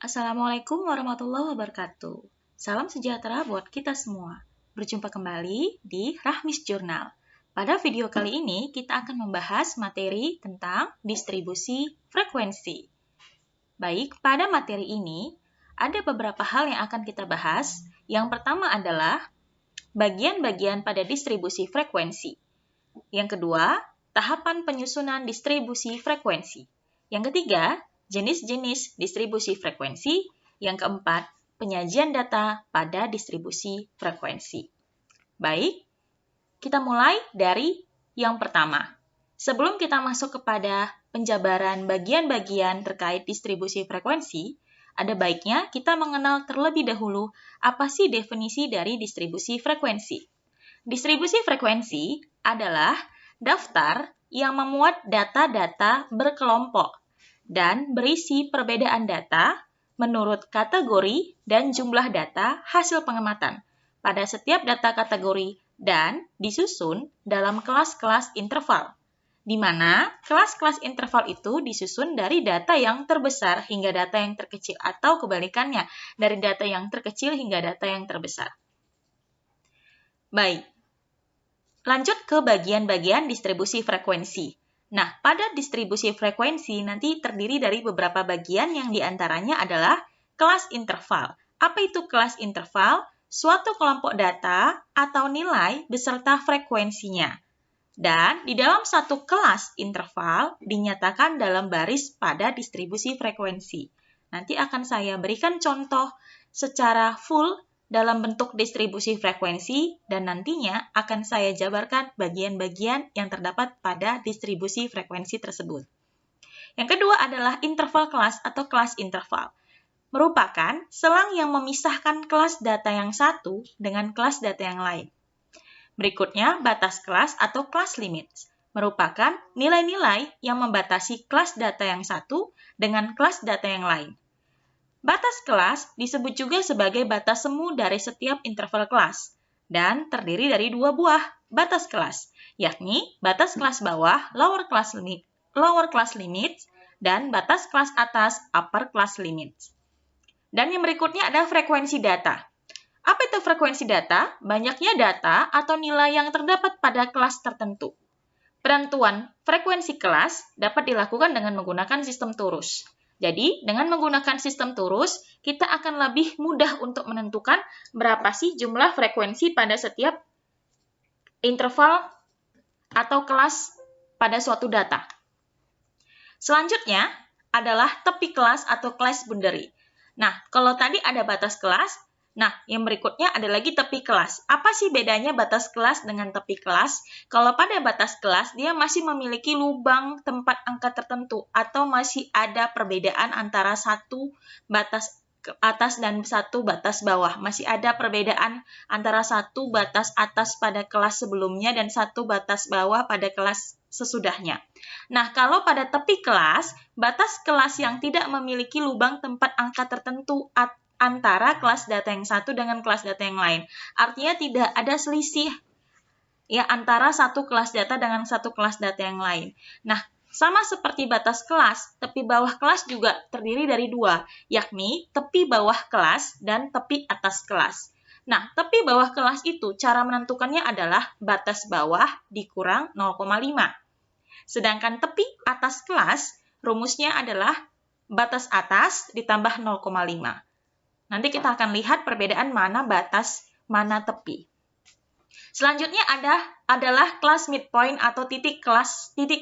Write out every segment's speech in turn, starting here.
Assalamualaikum warahmatullahi wabarakatuh. Salam sejahtera buat kita semua. Berjumpa kembali di Rahmis Jurnal. Pada video kali ini, kita akan membahas materi tentang distribusi frekuensi. Baik, pada materi ini, ada beberapa hal yang akan kita bahas. Yang pertama adalah bagian-bagian pada distribusi frekuensi. Yang kedua, tahapan penyusunan distribusi frekuensi. Yang ketiga, jenis-jenis distribusi frekuensi. Yang keempat, penyajian data pada distribusi frekuensi. Baik, kita mulai dari yang pertama. Sebelum kita masuk kepada penjabaran bagian-bagian terkait distribusi frekuensi, ada baiknya kita mengenal terlebih dahulu apa sih definisi dari distribusi frekuensi. Distribusi frekuensi adalah daftar yang memuat data-data berkelompok dan berisi perbedaan data menurut kategori dan jumlah data hasil pengamatan pada setiap data kategori dan disusun dalam kelas-kelas interval, di mana kelas-kelas interval itu disusun dari data yang terbesar hingga data yang terkecil atau kebalikannya, dari data yang terkecil hingga data yang terbesar. Baik, lanjut ke bagian-bagian distribusi frekuensi. Nah, pada distribusi frekuensi nanti terdiri dari beberapa bagian yang diantaranya adalah kelas interval. Apa itu kelas interval? Suatu kelompok data atau nilai beserta frekuensinya. Dan di dalam satu kelas interval dinyatakan dalam baris pada distribusi frekuensi. Nanti akan saya berikan contoh secara full dalam bentuk distribusi frekuensi dan nantinya akan saya jabarkan bagian-bagian yang terdapat pada distribusi frekuensi tersebut. Yang kedua adalah interval kelas atau kelas interval. Merupakan selang yang memisahkan kelas data yang satu dengan kelas data yang lain. Berikutnya, batas kelas atau class limits. Merupakan nilai-nilai yang membatasi kelas data yang satu dengan kelas data yang lain. Batas kelas disebut juga sebagai batas semu dari setiap interval kelas dan terdiri dari dua buah batas kelas, yakni batas kelas bawah lower class limits dan batas kelas atas upper class limits. Dan yang berikutnya ada frekuensi data. Apa itu frekuensi data? Banyaknya data atau nilai yang terdapat pada kelas tertentu. Penentuan frekuensi kelas dapat dilakukan dengan menggunakan sistem torus. Jadi, dengan menggunakan sistem torus, kita akan lebih mudah untuk menentukan berapa sih jumlah frekuensi pada setiap interval atau kelas pada suatu data. Selanjutnya adalah tepi kelas atau class boundary. Nah, kalau tadi ada batas kelas, nah, yang berikutnya ada lagi tepi kelas. Apa sih bedanya batas kelas dengan tepi kelas? Kalau pada batas kelas, dia masih memiliki lubang tempat angka tertentu atau masih ada perbedaan antara satu batas atas dan satu batas bawah. Masih ada perbedaan antara satu batas atas pada kelas sebelumnya dan satu batas bawah pada kelas sesudahnya. Nah, kalau pada tepi kelas, batas kelas yang tidak memiliki lubang tempat angka tertentu antara kelas data yang satu dengan kelas data yang lain. Artinya tidak ada selisih ya antara satu kelas data dengan satu kelas data yang lain. Nah, sama seperti batas kelas, tepi bawah kelas juga terdiri dari dua, yakni tepi bawah kelas dan tepi atas kelas. Nah, tepi bawah kelas itu cara menentukannya adalah batas bawah dikurang 0,5. Sedangkan tepi atas kelas, rumusnya adalah batas atas ditambah 0,5. Nanti kita akan lihat perbedaan mana batas, mana tepi. Selanjutnya adalah kelas midpoint atau titik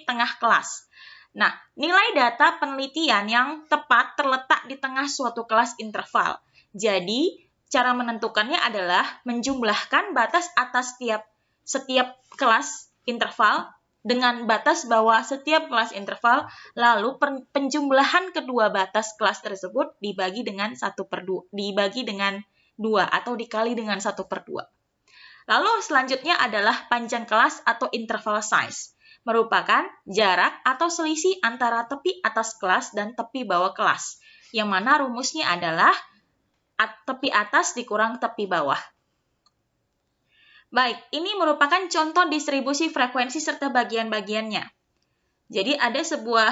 tengah kelas. Nah, nilai data penelitian yang tepat terletak di tengah suatu kelas interval. Jadi, cara menentukannya adalah menjumlahkan batas atas setiap kelas interval dengan batas bawah setiap kelas interval, lalu penjumlahan kedua batas kelas tersebut dibagi dengan 2 atau dikali dengan 1/2. Lalu selanjutnya adalah panjang kelas atau interval size, merupakan jarak atau selisih antara tepi atas kelas dan tepi bawah kelas, yang mana rumusnya adalah tepi atas dikurang tepi bawah. Baik, ini merupakan contoh distribusi frekuensi serta bagian-bagiannya. Jadi ada sebuah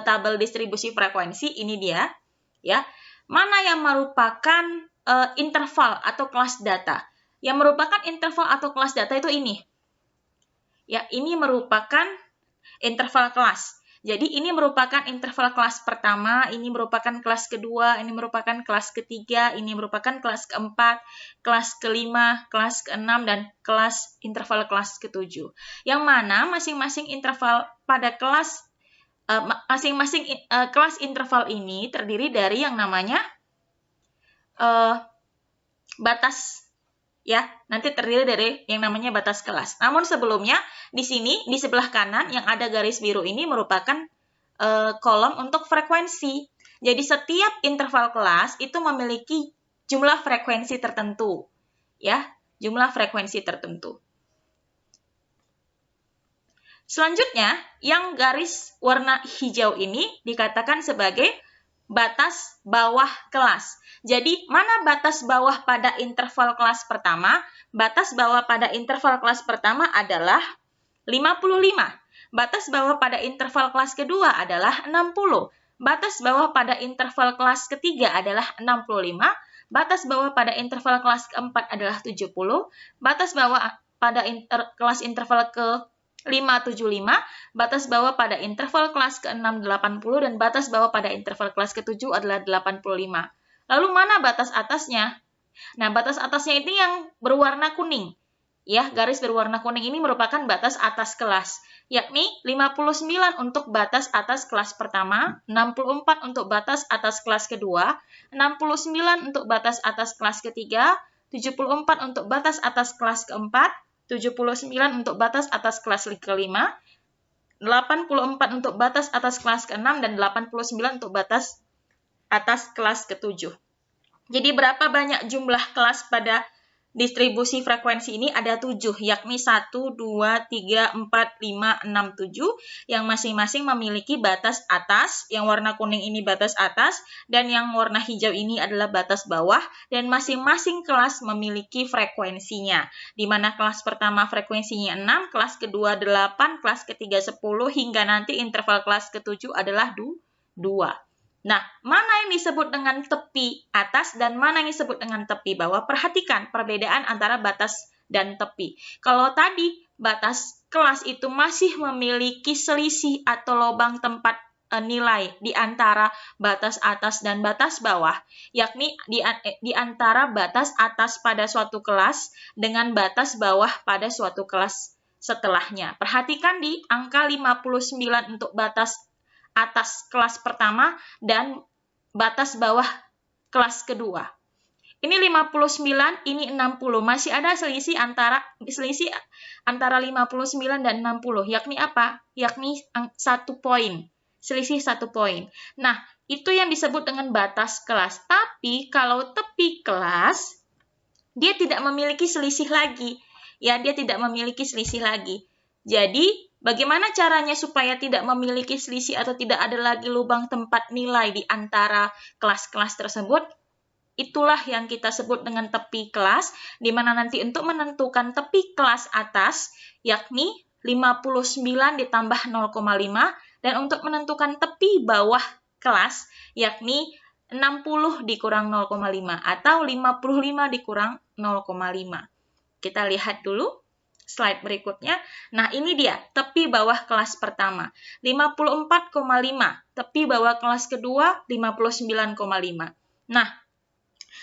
tabel distribusi frekuensi, ini dia, ya. Mana yang merupakan interval atau kelas data? Yang merupakan interval atau kelas data itu ini. Ya, ini merupakan interval kelas. Jadi ini merupakan interval kelas pertama, ini merupakan kelas kedua, ini merupakan kelas ketiga, ini merupakan kelas keempat, kelas kelima, kelas keenam, dan kelas interval kelas ketujuh. Yang mana masing-masing interval pada kelas kelas interval ini terdiri dari yang namanya batas, ya, nanti terdiri dari yang namanya batas kelas. Namun sebelumnya, di sini, di sebelah kanan yang ada garis biru ini merupakan kolom untuk frekuensi. Jadi setiap interval kelas itu memiliki jumlah frekuensi tertentu, ya, jumlah frekuensi tertentu. Selanjutnya, yang garis warna hijau ini dikatakan sebagai batas bawah kelas. Jadi, mana batas bawah pada interval kelas pertama? Batas bawah pada interval kelas pertama adalah 55. Batas bawah pada interval kelas kedua adalah 60. Batas bawah pada interval kelas ketiga adalah 65. Batas bawah pada interval kelas keempat adalah 70. Batas bawah pada kelas interval ke 575, batas bawah pada interval kelas ke-6 80, dan batas bawah pada interval kelas ke-7 adalah 85. Lalu mana batas atasnya? Nah, batas atasnya ini yang berwarna kuning. Ya, garis berwarna kuning ini merupakan batas atas kelas, yakni 59 untuk batas atas kelas pertama, 64 untuk batas atas kelas kedua, 69 untuk batas atas kelas ketiga, 74 untuk batas atas kelas keempat, 79 untuk batas atas kelas kelima, 84 untuk batas atas kelas ke-6, dan 89 untuk batas atas kelas ke-7. Jadi berapa banyak jumlah kelas pada distribusi frekuensi ini? Ada 7, yakni 1, 2, 3, 4, 5, 6, 7, yang masing-masing memiliki batas atas, yang warna kuning ini batas atas, dan yang warna hijau ini adalah batas bawah, dan masing-masing kelas memiliki frekuensinya, di mana kelas pertama frekuensinya 6, kelas kedua 8, kelas ketiga 10, hingga nanti interval kelas ke-7 adalah 2. Nah, mana yang disebut dengan tepi atas dan mana yang disebut dengan tepi bawah? Perhatikan perbedaan antara batas dan tepi. Kalau tadi batas kelas itu masih memiliki selisih atau lubang tempat nilai di antara batas atas dan batas bawah, yakni di antara batas atas pada suatu kelas dengan batas bawah pada suatu kelas setelahnya. Perhatikan di angka 59 untuk batas atas kelas pertama dan batas bawah kelas kedua. Ini 59, ini 60. Masih ada selisih antara 59 dan 60. Yakni apa? Yakni 1 poin. Selisih 1 poin. Nah, itu yang disebut dengan batas kelas. Tapi kalau tepi kelas, dia tidak memiliki selisih lagi. Ya, dia tidak memiliki selisih lagi. Jadi, bagaimana caranya supaya tidak memiliki selisih atau tidak ada lagi lubang tempat nilai di antara kelas-kelas tersebut? Itulah yang kita sebut dengan tepi kelas, di mana nanti untuk menentukan tepi kelas atas, yakni 59 ditambah 0,5, dan untuk menentukan tepi bawah kelas, yakni 60 dikurang 0,5, atau 55 dikurang 0,5. Kita lihat dulu slide berikutnya. Nah, ini dia tepi bawah kelas pertama, 54,5. Tepi bawah kelas kedua, 59,5. Nah,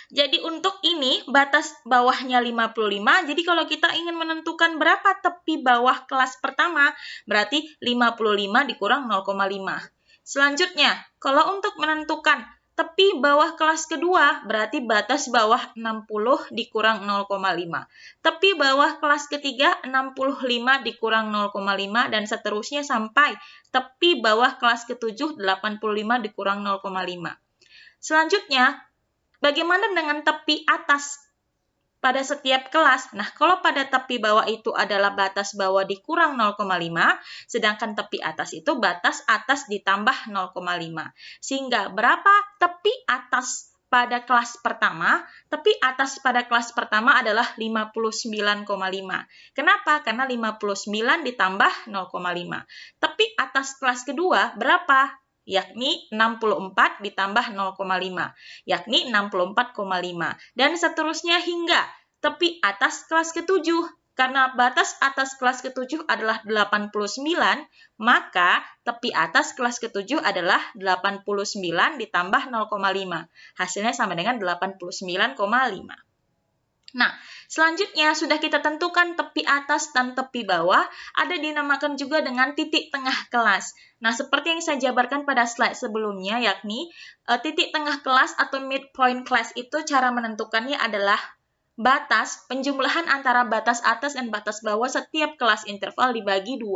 jadi untuk ini batas bawahnya 55. Jadi kalau kita ingin menentukan berapa tepi bawah kelas pertama, berarti 55 dikurang 0,5. Selanjutnya, kalau untuk menentukan tepi bawah kelas kedua, berarti batas bawah 60 dikurang 0,5. Tepi bawah kelas ketiga, 65 dikurang 0,5, dan seterusnya sampai tepi bawah kelas ke-7, 85 dikurang 0,5. Selanjutnya, bagaimana dengan tepi atas pada setiap kelas? Nah, kalau pada tepi bawah itu adalah batas bawah dikurang 0,5, sedangkan tepi atas itu batas atas ditambah 0,5. Sehingga berapa tepi atas pada kelas pertama? Tepi atas pada kelas pertama adalah 59,5. Kenapa? Karena 59 ditambah 0,5. Tepi atas kelas kedua berapa? yakni 64 ditambah 0,5, yakni 64,5. Dan seterusnya hingga tepi atas kelas ke-7. Karena batas atas kelas ke-7 adalah 89, maka tepi atas kelas ke-7 adalah 89 ditambah 0,5. Hasilnya sama dengan 89,5. Nah, selanjutnya sudah kita tentukan tepi atas dan tepi bawah, ada dinamakan juga dengan titik tengah kelas. Nah, seperti yang saya jabarkan pada slide sebelumnya, yakni titik tengah kelas atau midpoint class itu cara menentukannya adalah batas penjumlahan antara batas atas dan batas bawah setiap kelas interval dibagi 2.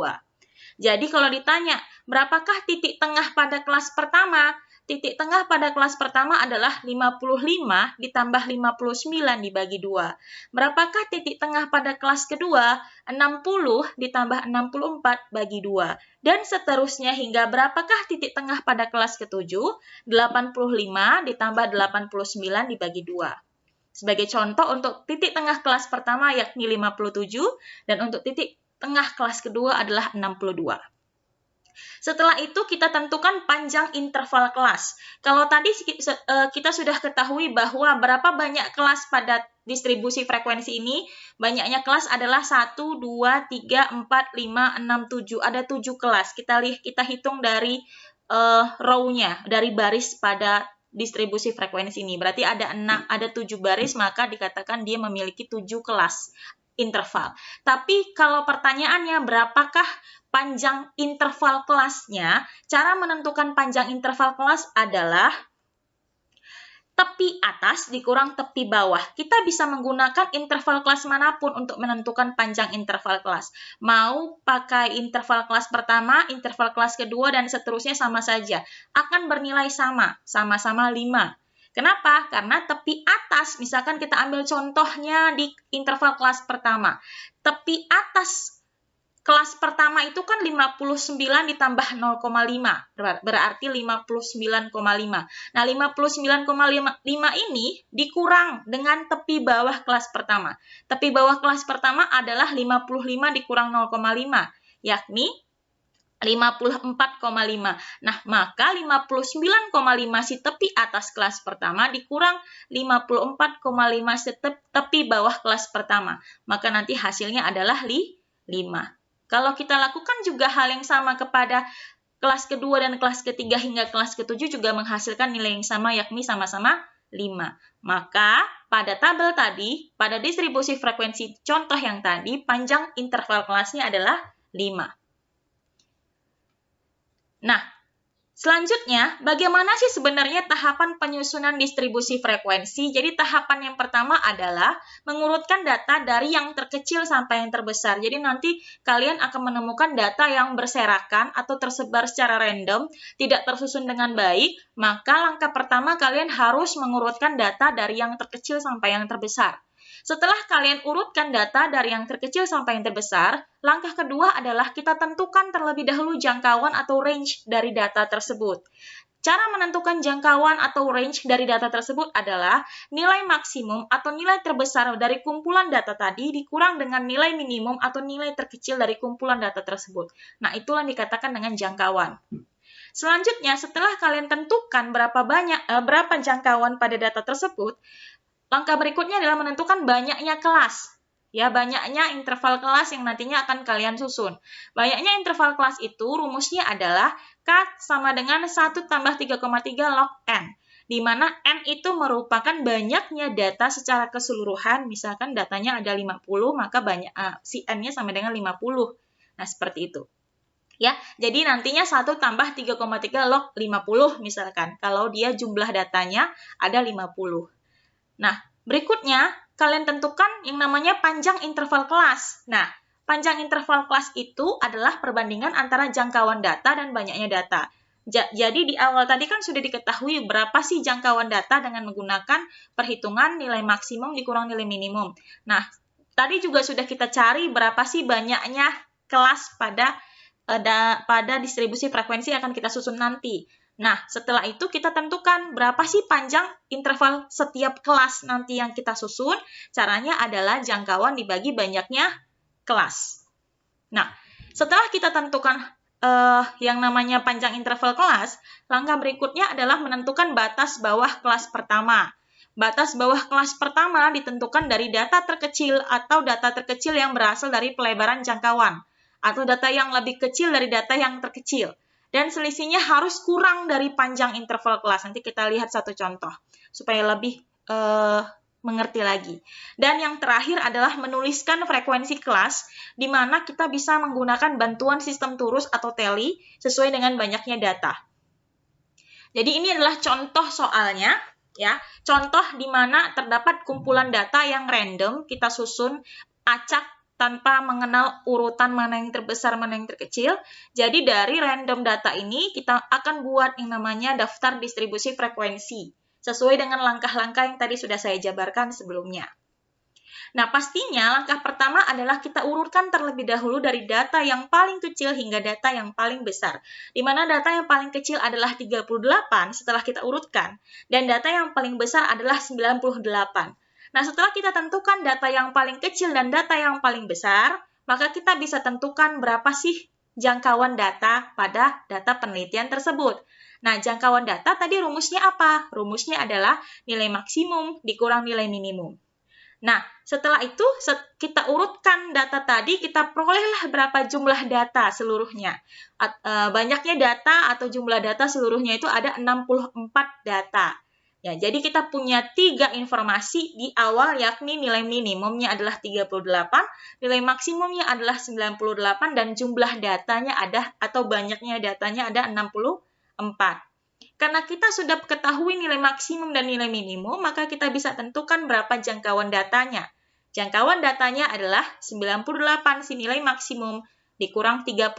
Jadi kalau ditanya, berapakah titik tengah pada kelas pertama? Titik tengah pada kelas pertama adalah 55 ditambah 59 dibagi 2. Berapakah titik tengah pada kelas kedua? 60 ditambah 64 bagi 2. Dan seterusnya hingga berapakah titik tengah pada kelas ke-7? 85 ditambah 89 dibagi 2. Sebagai contoh, untuk titik tengah kelas pertama yakni 57, dan untuk titik tengah kelas kedua adalah 62. Setelah itu kita tentukan panjang interval kelas. Kalau tadi kita sudah ketahui bahwa berapa banyak kelas pada distribusi frekuensi ini, banyaknya kelas adalah 1, 2, 3, 4, 5, 6, 7. Ada 7 kelas. Kita hitung dari row-nya, dari baris pada distribusi frekuensi ini. Berarti ada 7 baris, maka dikatakan dia memiliki 7 kelas interval. Tapi kalau pertanyaannya berapakah panjang interval kelasnya, cara menentukan panjang interval kelas adalah tepi atas dikurang tepi bawah. Kita bisa menggunakan interval kelas manapun untuk menentukan panjang interval kelas. Mau pakai interval kelas pertama, interval kelas kedua, dan seterusnya sama saja. Akan bernilai sama, sama-sama 5. Kenapa? Karena tepi atas, misalkan kita ambil contohnya di interval kelas pertama. Tepi atas kelas pertama itu kan 59 ditambah 0,5, berarti 59,5. Nah, 59,5 ini dikurang dengan tepi bawah kelas pertama. Tepi bawah kelas pertama adalah 55 dikurang 0,5, yakni 54,5. Nah, maka 59,5 si tepi atas kelas pertama dikurang 54,5 si tepi bawah kelas pertama. Maka nanti hasilnya adalah 5. Kalau kita lakukan juga hal yang sama kepada kelas kedua dan kelas ketiga hingga kelas ke-7 juga menghasilkan nilai yang sama, yakni sama-sama 5. Maka pada tabel tadi, pada distribusi frekuensi contoh yang tadi, panjang interval kelasnya adalah 5. Nah, selanjutnya, bagaimana sih sebenarnya tahapan penyusunan distribusi frekuensi? Jadi tahapan yang pertama adalah mengurutkan data dari yang terkecil sampai yang terbesar. Jadi nanti kalian akan menemukan data yang berserakan atau tersebar secara random, tidak tersusun dengan baik, maka langkah pertama kalian harus mengurutkan data dari yang terkecil sampai yang terbesar. Setelah kalian urutkan data dari yang terkecil sampai yang terbesar, langkah kedua adalah kita tentukan terlebih dahulu jangkauan atau range dari data tersebut. Cara menentukan jangkauan atau range dari data tersebut adalah nilai maksimum atau nilai terbesar dari kumpulan data tadi dikurang dengan nilai minimum atau nilai terkecil dari kumpulan data tersebut. Nah, itulah yang dikatakan dengan jangkauan. Selanjutnya, setelah kalian tentukan berapa jangkauan pada data tersebut, langkah berikutnya adalah menentukan banyaknya kelas. Ya, banyaknya interval kelas yang nantinya akan kalian susun. Banyaknya interval kelas itu rumusnya adalah K sama dengan 1 tambah 3,3 log N. Di mana N itu merupakan banyaknya data secara keseluruhan. Misalkan datanya ada 50, maka si N-nya sama dengan 50. Nah, seperti itu. Ya, jadi nantinya 1 tambah 3,3 log 50 misalkan. Kalau dia jumlah datanya ada 50. Nah, berikutnya, kalian tentukan yang namanya panjang interval kelas. Nah, panjang interval kelas itu adalah perbandingan antara jangkauan data dan banyaknya data. Jadi, di awal tadi kan sudah diketahui berapa sih jangkauan data dengan menggunakan perhitungan nilai maksimum dikurang nilai minimum. Nah, tadi juga sudah kita cari berapa sih banyaknya kelas pada distribusi frekuensi yang akan kita susun nanti. Nah, setelah itu kita tentukan berapa sih panjang interval setiap kelas nanti yang kita susun. Caranya adalah jangkauan dibagi banyaknya kelas. Nah, setelah kita tentukan yang namanya panjang interval kelas, langkah berikutnya adalah menentukan batas bawah kelas pertama. Batas bawah kelas pertama ditentukan dari data terkecil atau data terkecil yang berasal dari pelebaran jangkauan, atau data yang lebih kecil dari data yang terkecil. Dan selisihnya harus kurang dari panjang interval kelas. Nanti kita lihat satu contoh, supaya lebih mengerti lagi. Dan yang terakhir adalah menuliskan frekuensi kelas, di mana kita bisa menggunakan bantuan sistem turus atau tally sesuai dengan banyaknya data. Jadi ini adalah contoh soalnya, ya. Contoh di mana terdapat kumpulan data yang random, kita susun acak tanpa mengenal urutan mana yang terbesar, mana yang terkecil. Jadi dari random data ini kita akan buat yang namanya daftar distribusi frekuensi, sesuai dengan langkah-langkah yang tadi sudah saya jabarkan sebelumnya. Nah, pastinya langkah pertama adalah kita urutkan terlebih dahulu dari data yang paling kecil hingga data yang paling besar. Di mana data yang paling kecil adalah 38 setelah kita urutkan, dan data yang paling besar adalah 98. Nah, setelah kita tentukan data yang paling kecil dan data yang paling besar, maka kita bisa tentukan berapa sih jangkauan data pada data penelitian tersebut. Nah, jangkauan data tadi rumusnya apa? Rumusnya adalah nilai maksimum dikurang nilai minimum. Nah, setelah itu kita urutkan data tadi, kita perolehlah berapa jumlah data seluruhnya. Banyaknya data atau jumlah data seluruhnya itu ada 64 data. Ya, jadi kita punya 3 informasi di awal, yakni nilai minimumnya adalah 38, nilai maksimumnya adalah 98, dan jumlah datanya ada atau banyaknya datanya ada 64. Karena kita sudah ketahui nilai maksimum dan nilai minimum, maka kita bisa tentukan berapa jangkauan datanya. Jangkauan datanya adalah 98 si nilai maksimum dikurang 38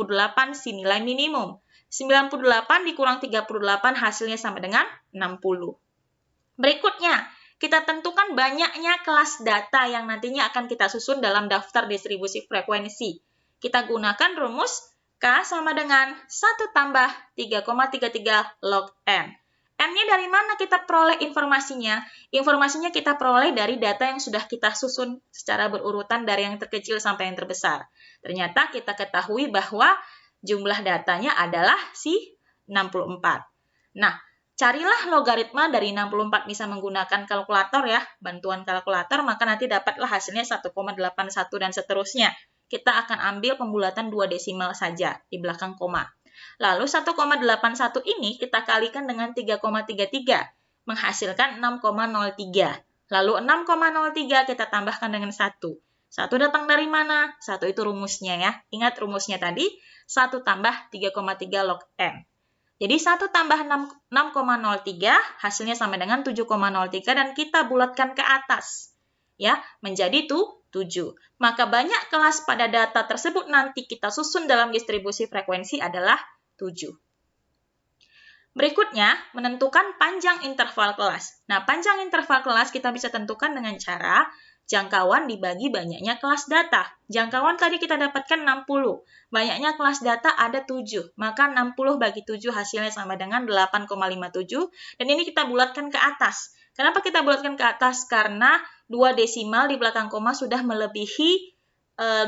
si nilai minimum. 98 dikurang 38 hasilnya sama dengan 60. Berikutnya, kita tentukan banyaknya kelas data yang nantinya akan kita susun dalam daftar distribusi frekuensi. Kita gunakan rumus K sama dengan 1 tambah 3,33 log N. N-nya dari mana kita peroleh informasinya? Informasinya kita peroleh dari data yang sudah kita susun secara berurutan dari yang terkecil sampai yang terbesar. Ternyata kita ketahui bahwa jumlah datanya adalah si 64. Nah, carilah logaritma dari 64 bisa menggunakan kalkulator ya, bantuan kalkulator, maka nanti dapatlah hasilnya 1,81 dan seterusnya. Kita akan ambil pembulatan 2 desimal saja di belakang koma. Lalu 1,81 ini kita kalikan dengan 3,33, menghasilkan 6,03. Lalu 6,03 kita tambahkan dengan 1. 1 datang dari mana? 1 itu rumusnya ya. Ingat rumusnya tadi, 1 tambah 3,3 log N. Jadi 1 tambah 6,03 hasilnya sama dengan 7,03 dan kita bulatkan ke atas. Ya, menjadi 7. Maka banyak kelas pada data tersebut nanti kita susun dalam distribusi frekuensi adalah 7. Berikutnya, menentukan panjang interval kelas. Nah, panjang interval kelas kita bisa tentukan dengan cara jangkauan dibagi banyaknya kelas data. Jangkauan tadi kita dapatkan 60. Banyaknya kelas data ada 7. Maka 60 bagi 7 hasilnya sama dengan 8,57. Dan ini kita bulatkan ke atas. Kenapa kita bulatkan ke atas? Karena 2 desimal di belakang koma sudah melebihi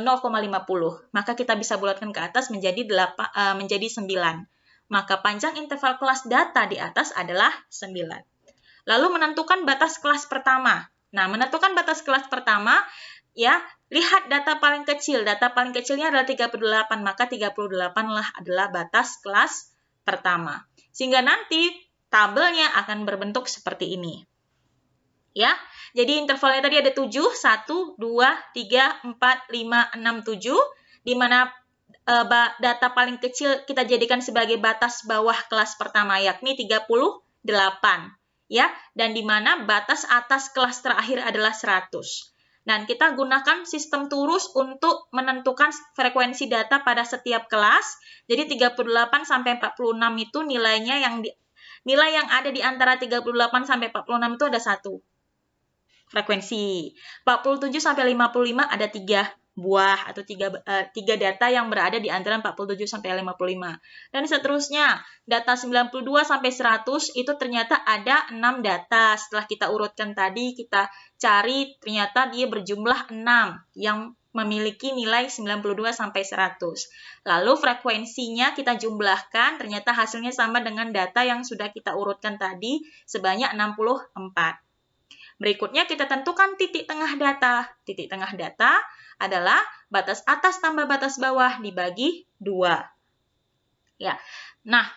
0,50. Maka kita bisa bulatkan ke atas menjadi 9. Maka panjang interval kelas data di atas adalah 9. Lalu menentukan batas kelas pertama. Nah, menentukan batas kelas pertama, ya, lihat data paling kecil. Data paling kecilnya adalah 38, maka 38 lah adalah batas kelas pertama. Sehingga nanti tabelnya akan berbentuk seperti ini. Ya, jadi intervalnya tadi ada 7, 1, 2, 3, 4, 5, 6, 7, di mana data paling kecil kita jadikan sebagai batas bawah kelas pertama, yakni 38. Ya, dan di mana batas atas kelas terakhir adalah 100. Dan kita gunakan sistem turus untuk menentukan frekuensi data pada setiap kelas. Jadi 38 sampai 46 itu nilainya nilai yang ada di antara 38 sampai 46 itu ada 1 frekuensi. 47 sampai 55 ada 3 buah atau 3 data yang berada di antara 47 sampai 55. Dan seterusnya, data 92 sampai 100 itu ternyata ada 6 data. Setelah kita urutkan tadi, kita cari ternyata dia berjumlah 6 yang memiliki nilai 92 sampai 100. Lalu frekuensinya kita jumlahkan, ternyata hasilnya sama dengan data yang sudah kita urutkan tadi sebanyak 64. Berikutnya kita tentukan titik tengah data. Titik tengah data adalah batas atas tambah batas bawah dibagi 2. Ya. Nah,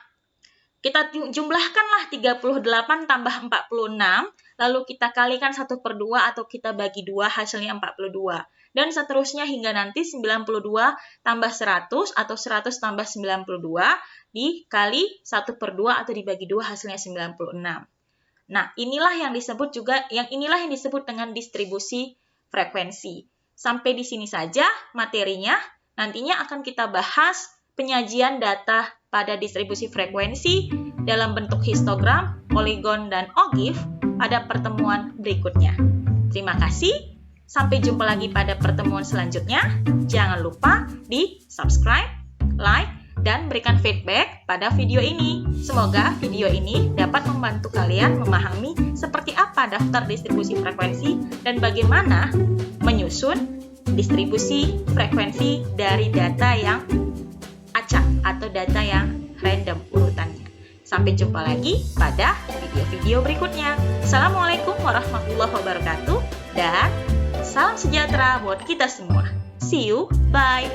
kita jumlahkanlah 38 tambah 46, lalu kita kalikan 1/2 atau kita bagi 2, hasilnya 42. Dan seterusnya hingga nanti 92 tambah 100 atau 100 tambah 92 dikali 1/2 atau dibagi 2, hasilnya 96. Nah, inilah yang disebut dengan distribusi frekuensi. Sampai di sini saja materinya. Nantinya akan kita bahas penyajian data pada distribusi frekuensi dalam bentuk histogram, poligon, dan ogif pada pertemuan berikutnya. Terima kasih. Sampai jumpa lagi pada pertemuan selanjutnya. Jangan lupa di subscribe, like, dan berikan feedback pada video ini. Semoga video ini dapat membantu kalian memahami seperti apa daftar distribusi frekuensi dan bagaimana menyusun distribusi frekuensi dari data yang acak atau data yang random urutannya. Sampai jumpa lagi pada video-video berikutnya. Assalamualaikum warahmatullahi wabarakatuh dan salam sejahtera buat kita semua. See you, bye!